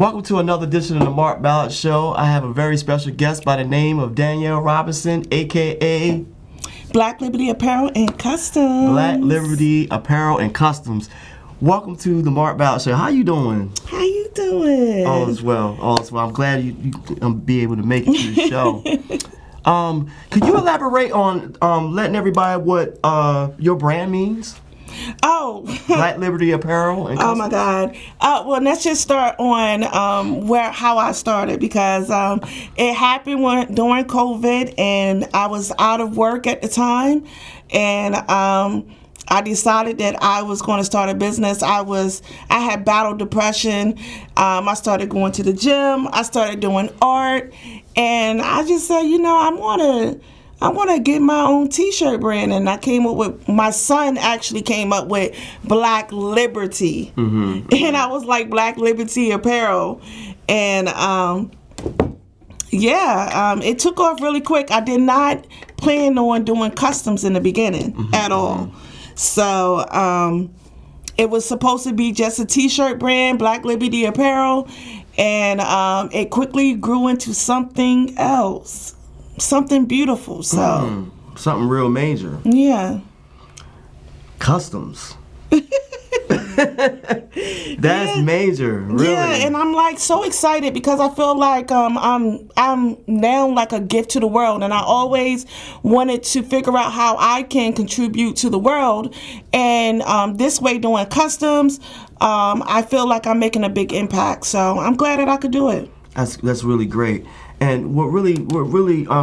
Welcome to another edition of the Mark Ballard Show. I have a very special guest by the name of Danielle Robinson, a.k.a. Black Liberty Apparel and Customs. Black Liberty Apparel and Customs. Welcome to the Mark Ballard Show. How you doing? How you doing? All is well. All is well. I'm glad you be able to make it to the show. Could you elaborate on letting everybody what your brand means? Oh. Black Liberty Apparel and Customs. Oh my God. Well, let's just start on how I started, because it happened during COVID, and I was out of work at the time, and I decided that I was going to start a business. I had battled depression. I started going to the gym. I started doing art, and I just said, I want to get my own T-shirt brand, and I came up with, my son actually came up with Black Liberty, and I was like, Black Liberty Apparel, and it took off really quick. I did not plan on doing customs in the beginning at all, so it was supposed to be just a T-shirt brand, Black Liberty Apparel, and it quickly grew into something else. Something beautiful, so something real major. Yeah. Customs. That's major, really. Yeah, and I'm like so excited because I feel like I'm now like a gift to the world, and I always wanted to figure out how I can contribute to the world, and this way doing customs, I feel like I'm making a big impact. So I'm glad that I could do it. That's really great. And what really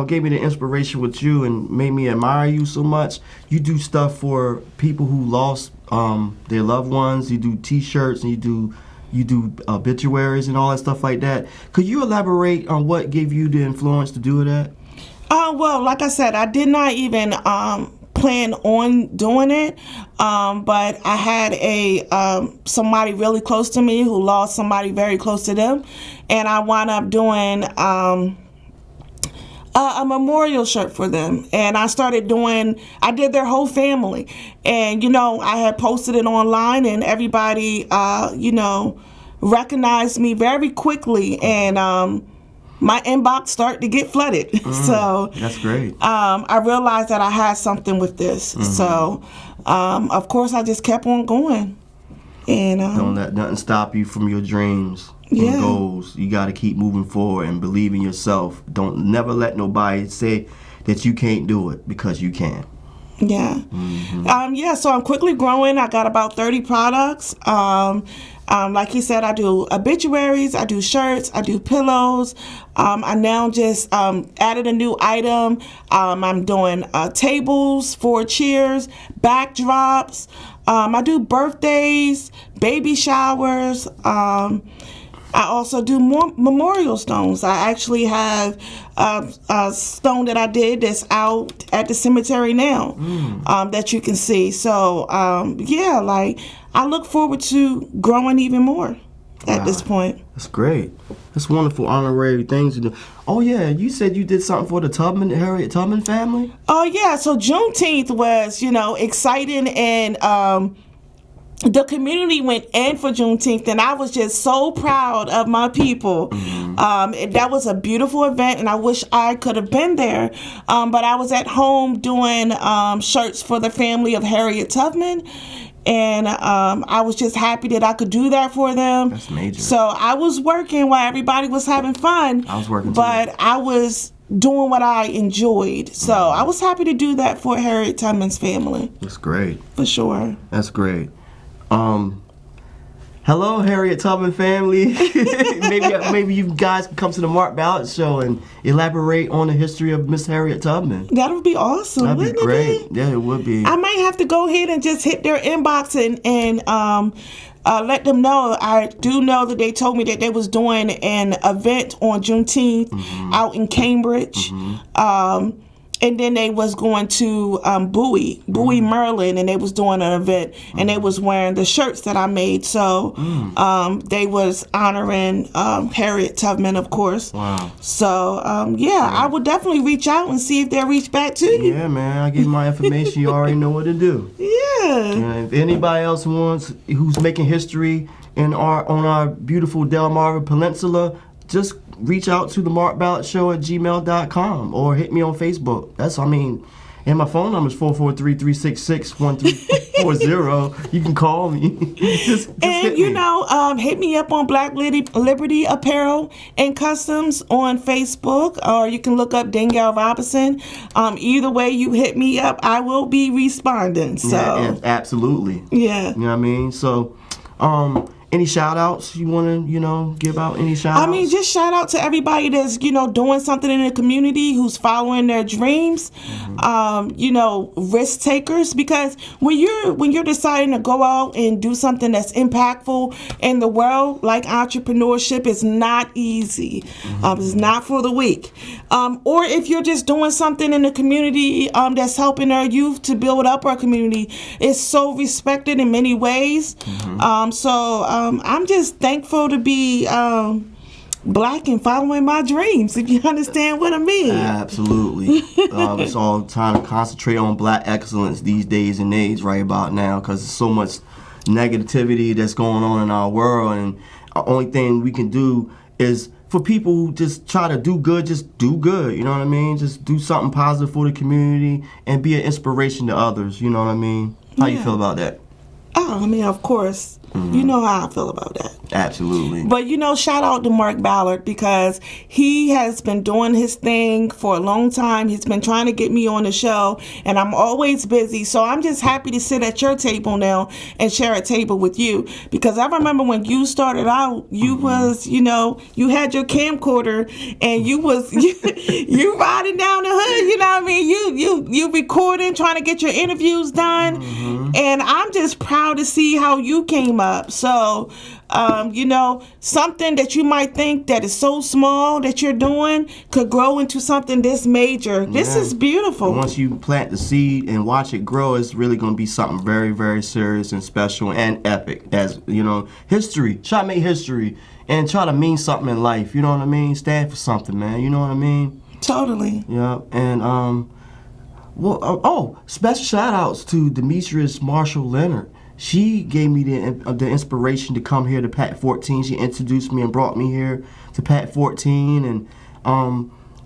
gave me the inspiration with you and made me admire you so much, you do stuff for people who lost their loved ones. You do T-shirts and you do obituaries and all that stuff like that. Could you elaborate on what gave you the influence to do that? Well, like I said, I did not even plan on doing it, but I had somebody really close to me who lost somebody very close to them, and I wound up doing a memorial shirt for them, and I did their whole family, and I had posted it online, and everybody recognized me very quickly, and my inbox started to get flooded. So that's great. I realized that I had something with this. So, of course, I just kept on going. And don't let nothing stop you from your dreams and goals. You got to keep moving forward and believe in yourself. Don't never let nobody say that you can't do it, because you can. Yeah. So I'm quickly growing. I got about 30 products. Like he said, I do obituaries, I do shirts, I do pillows. I now just added a new item. I'm doing tables for chairs, backdrops. I do birthdays, baby showers. I also do more memorial stones. I actually have a stone that I did that's out at the cemetery now, that you can see. So, I look forward to growing even more at this point. That's great. That's wonderful honorary things to do. Oh, yeah, you said you did something for the Harriet Tubman family? Oh, yeah. So Juneteenth was, exciting, and the community went in for Juneteenth, and I was just so proud of my people. That was a beautiful event, and I wish I could have been there. But I was at home doing shirts for the family of Harriet Tubman, and I was just happy that I could do that for them. That's major. So I was working while everybody was having fun. I was working too. But I was doing what I enjoyed. So I was happy to do that for Harriet Tubman's family. That's great. For sure. That's great. Hello, Harriet Tubman family. maybe you guys can come to the Mark Ballard Show and elaborate on the history of Miss Harriet Tubman. That would be awesome. That'd be great. Yeah, it would be. I might have to go ahead and just hit their inbox and let them know. I do know that they told me that they was doing an event on Juneteenth out in Cambridge. And then they was going to Bowie, Maryland, and they was doing an event, and they was wearing the shirts that I made. So they was honoring Harriet Tubman, of course. Wow. So, I would definitely reach out and see if they'll reach back to you. Yeah, man. I give you my information. You already know what to do. Yeah. And if anybody else who's making history on our beautiful Delmarva Peninsula, just reach out to the markballardshow@gmail.com or hit me on Facebook. And my phone number is 443-366-1340. You can call me. just and hit you me. know, hit me up on Black Liberty Apparel and Customs on Facebook, or you can look up Danielle Robinson. Either way you hit me up, I will be responding. So yeah, absolutely. Yeah. You know what I mean? So, any shout outs you want to, give out? Any shout outs? I mean, just shout out to everybody that's, doing something in the community, who's following their dreams, risk takers, because when you're deciding to go out and do something that's impactful in the world, like entrepreneurship, is not easy. It's not for the weak. Or if you're just doing something in the community that's helping our youth to build up our community, it's so respected in many ways. I'm just thankful to be Black and following my dreams, if you understand what I mean. Absolutely. It's all trying to concentrate on Black excellence these days and age right about now, because there's so much negativity that's going on in our world, and the only thing we can do is for people who just try to do good, just do good, you know what I mean? Just do something positive for the community and be an inspiration to others, you know what I mean? How you feel about that? Oh, I mean, of course. You know how I feel about that. Absolutely. But, shout out to Mark Ballard, because he has been doing his thing for a long time. He's been trying to get me on the show, and I'm always busy. So I'm just happy to sit at your table now and share a table with you, because I remember when you started out, you was, you had your camcorder and you was you riding down the hood, you know what I mean? You recording, trying to get your interviews done. And I'm just proud to see how you came up. So, something that you might think that is so small that you're doing could grow into something this major. This is beautiful. Once you plant the seed and watch it grow, it's really going to be something very, very serious and special and epic. As, history. Try to make history and try to mean something in life. You know what I mean? Stand for something, man. You know what I mean? Totally. Yeah. And, special shout outs to Demetrius Marshall Leonard. She gave me the inspiration to come here to PAC 14. She introduced me and brought me here to PAC 14, and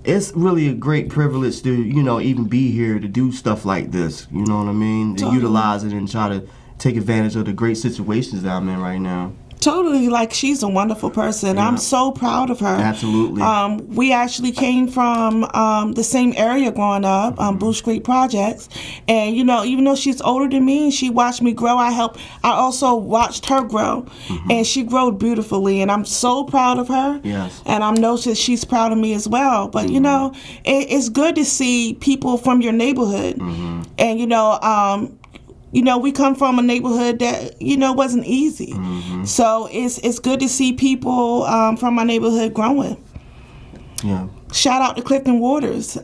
it's really a great privilege to even be here to do stuff like this. You know what I mean? To utilize it and try to take advantage of the great situations that I'm in right now. Totally, she's a wonderful person. Yeah. I'm so proud of her. Absolutely. We actually came from the same area growing up, Bush Creek Projects, and even though she's older than me and she watched me grow, I also watched her grow, and she grew beautifully, and I'm so proud of her. Yes. And I know that she's proud of me as well. But it's good to see people from your neighborhood, and we come from a neighborhood that, wasn't easy. So it's good to see people from my neighborhood growing. Yeah. Shout out to Clifton Waters.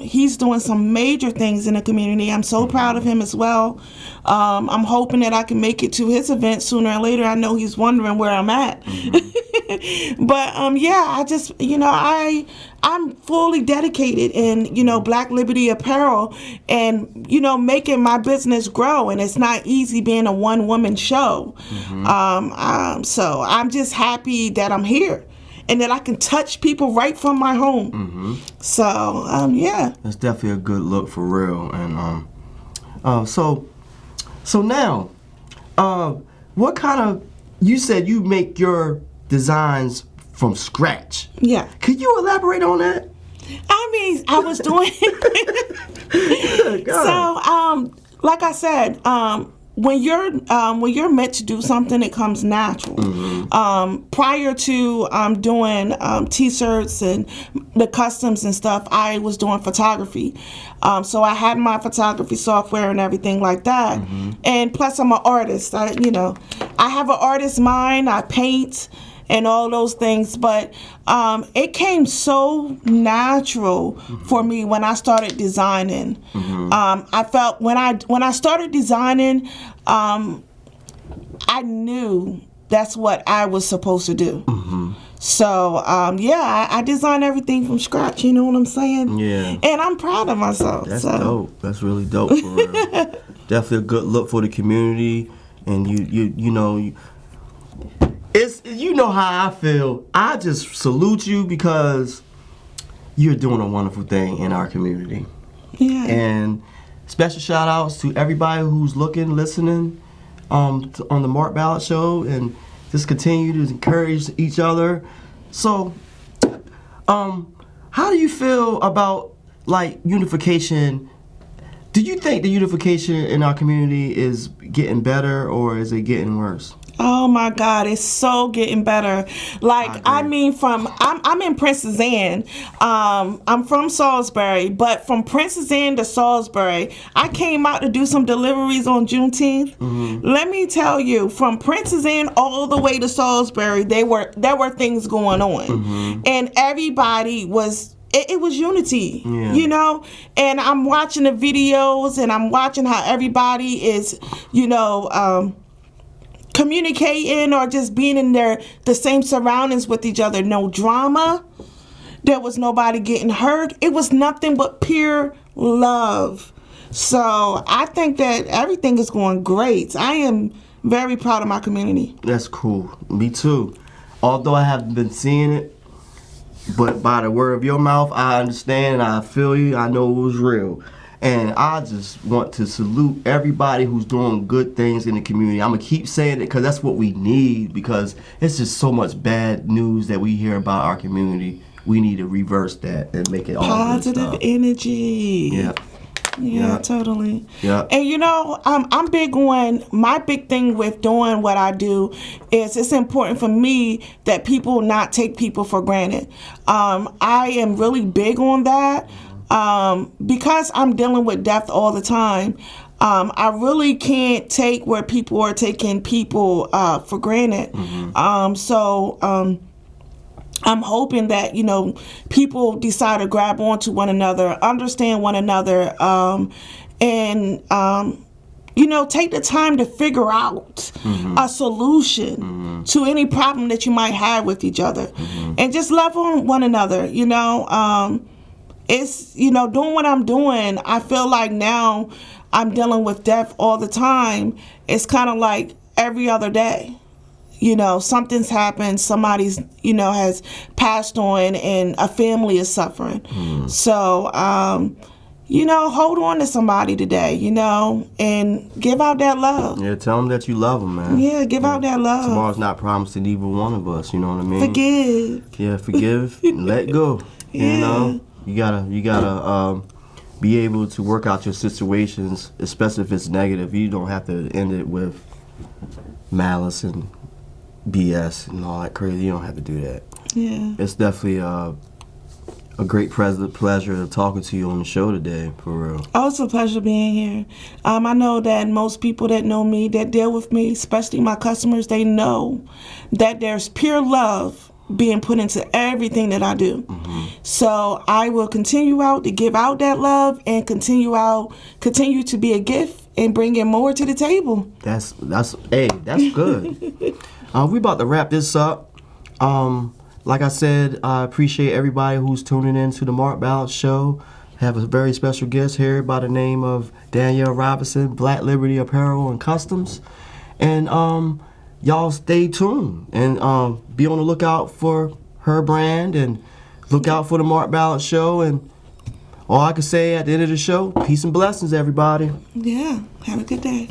He's doing some major things in the community. I'm so proud of him as well. I'm hoping that I can make it to his event sooner or later. I know he's wondering where I'm at. But I just, I'm fully dedicated in, Black Liberty Apparel and, making my business grow. And it's not easy being a one-woman show. So I'm just happy that I'm here and that I can touch people right from my home. So, That's definitely a good look for real. And so now, what kind of, you said you make your designs from scratch. Yeah. Could you elaborate on that? I mean, I was doing so like I said, when you're meant to do something, it comes natural. Prior to doing t-shirts and the customs and stuff, I was doing photography. So I had my photography software and everything like that. And plus I'm an artist. I have an artist mind. I paint and all those things, but it came so natural for me when I started designing. I felt when I started designing, I knew that's what I was supposed to do. So I design everything from scratch. You know what I'm saying? Yeah. And I'm proud of myself. That's dope. That's really dope for real. Definitely a good look for the community, and you it's, you know how I feel. I just salute you because you're doing a wonderful thing in our community. Yeah. And special shout outs to everybody who's looking, listening on the Mark Ballard Show, and just continue to encourage each other. So, how do you feel about like unification? Do you think the unification in our community is getting better, or is it getting worse? Oh my God, it's so getting better. Like, I mean, I'm in Princess Anne. I'm from Salisbury, but from Princess Anne to Salisbury, I came out to do some deliveries on Juneteenth. Mm-hmm. Let me tell you, from Princess Anne all the way to Salisbury, there were things going on, Mm-hmm. and everybody was. It was unity, Yeah. you know, and I'm watching the videos, and I'm watching how everybody is, you know, communicating or just being in the same surroundings with each other. No drama. There was nobody getting hurt. It was nothing but pure love. So I think that everything is going great. I am very proud of my community. That's cool. Me too. Although I haven't been seeing it, but by the word of your mouth, I understand, I feel you, I know it was real. And I just want to salute everybody who's doing good things in the community. I'm going to keep saying it because that's what we need, because it's just so much bad news that we hear about our community. We need to reverse that and make it all Positive good stuff. energy. Yeah. Yeah, totally. Yeah. And you know, I'm big on, my big thing with doing what I do is it's important for me that people not take people for granted. I am really big on that because I'm dealing with death all the time. I really can't take where people are taking people for granted. Mm-hmm. I'm hoping that, you know, people decide to grab onto one another, understand one another, and you know, take the time to figure out a solution to any problem that you might have with each other, and just love on one another. You know, it's, you know, doing what I'm doing, I feel like now I'm dealing with death all the time. It's kind of like every other day. You know, something's happened, somebody's, you know, has passed on, and a family is suffering. So, you know, hold on to somebody today, you know, and give out that love. Yeah, tell them that you love them, man. Yeah, give out that love. Tomorrow's not promised to neither one of us, you know what I mean? Forgive. Yeah, forgive, let go. You know, you gotta be able to work out your situations, especially if it's negative. You don't have to end it with malice and BS and all that crazy. You don't have to do that. Yeah. It's definitely a great pleasure talking to you on the show today, for real. Oh, it's a pleasure being here. I know that most people that know me, that deal with me, especially my customers, they know that there's pure love being put into everything that I do. So I will continue out to give out that love and continue to be a gift and bring in more to the table. That's good. We about to wrap this up. Like I said, I appreciate everybody who's tuning in to the Mark Ballard Show. Have a very special guest here by the name of Danielle Robinson, Black Liberty Apparel and Customs. And y'all stay tuned and be on the lookout for her brand, and look out for the Mark Ballard Show. And all I can say at the end of the show, peace and blessings, everybody. Yeah. Have a good day.